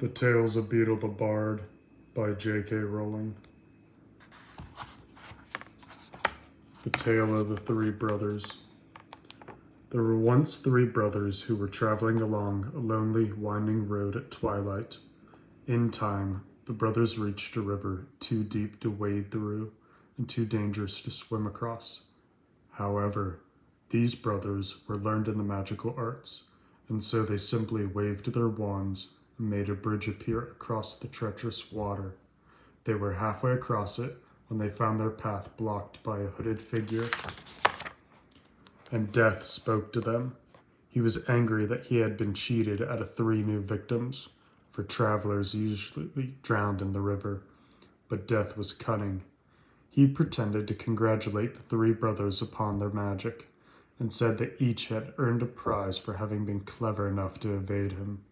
The Tales of Beedle the Bard by J.K. Rowling. The Tale of the Three Brothers. There were once three brothers who were traveling along a lonely, winding road at twilight. In time, the brothers reached a river too deep to wade through and too dangerous to swim across. However, these brothers were learned in the magical arts, and so they simply waved their wands and made a bridge appear across the treacherous water. They were halfway across it when they found their path blocked by a hooded figure, and Death spoke to them. He was angry that he had been cheated out of 3 new victims, for travelers usually drowned in the river, but Death was cunning. He pretended to congratulate the 3 brothers upon their magic, and said that each had earned a prize for having been clever enough to evade him.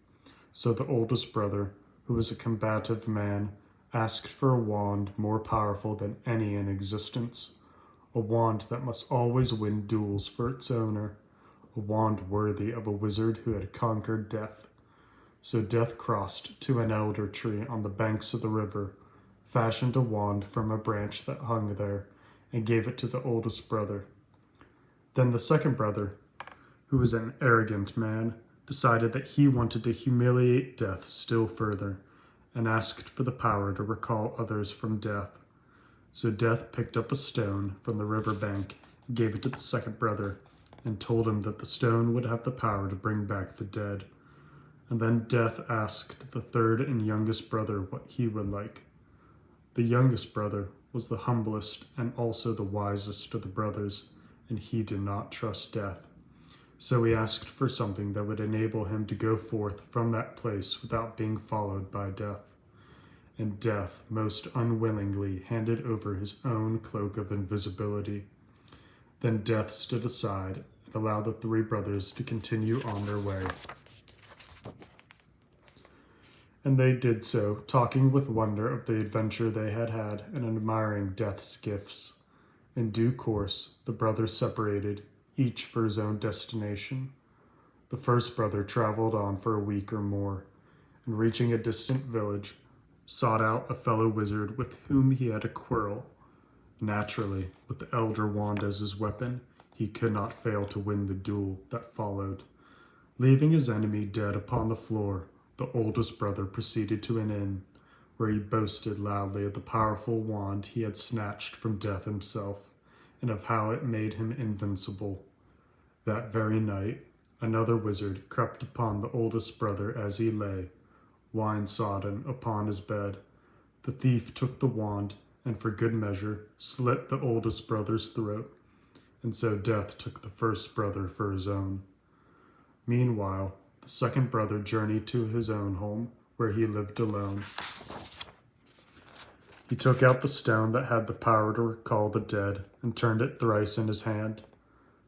So the oldest brother, who was a combative man, asked for a wand more powerful than any in existence, a wand that must always win duels for its owner, a wand worthy of a wizard who had conquered death. So Death crossed to an elder tree on the banks of the river, fashioned a wand from a branch that hung there, and gave it to the oldest brother. Then the second brother, who was an arrogant man, decided that he wanted to humiliate Death still further, and asked for the power to recall others from death. So Death picked up a stone from the river bank, gave it to the second brother, and told him that the stone would have the power to bring back the dead. And then Death asked the third and youngest brother what he would like. The youngest brother was the humblest and also the wisest of the brothers, and he did not trust Death. So he asked for something that would enable him to go forth from that place without being followed by Death. And Death most unwillingly handed over his own cloak of invisibility. Then Death stood aside and allowed the 3 brothers to continue on their way. And they did so, talking with wonder of the adventure they had had and admiring Death's gifts. In due course, the brothers separated, each for his own destination. The first brother traveled on for a week or more, and reaching a distant village, sought out a fellow wizard with whom he had a quarrel. Naturally, with the elder wand as his weapon, he could not fail to win the duel that followed. Leaving his enemy dead upon the floor, the oldest brother proceeded to an inn, where he boasted loudly of the powerful wand he had snatched from Death himself, and of how it made him invincible. That very night, another wizard crept upon the oldest brother as he lay, wine-sodden, upon his bed. The thief took the wand, and for good measure, slit the oldest brother's throat, and so Death took the first brother for his own. Meanwhile, the second brother journeyed to his own home, where he lived alone. He took out the stone that had the power to recall the dead and turned it thrice in his hand.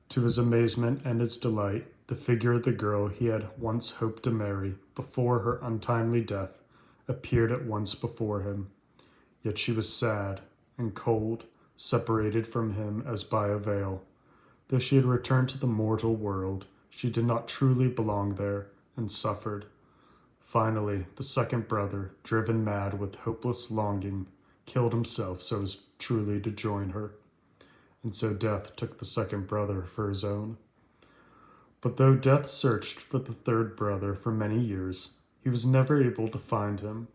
To his amazement and his delight, the figure of the girl he had once hoped to marry before her untimely death appeared at once before him. Yet she was sad and cold, separated from him as by a veil. Though she had returned to the mortal world, she did not truly belong there and suffered. Finally, the second brother, driven mad with hopeless longing, killed himself so as truly to join her. And so Death took the second brother for his own. But though Death searched for the third brother for many years, he was never able to find him.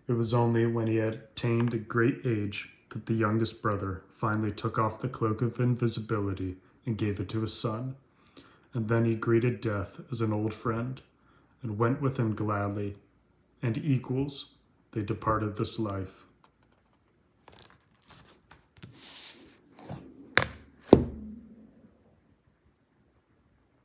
It was only when he had attained a great age that the youngest brother finally took off the cloak of invisibility and gave it to his son. And then he greeted Death as an old friend, and went with him gladly, and equals, they departed this life.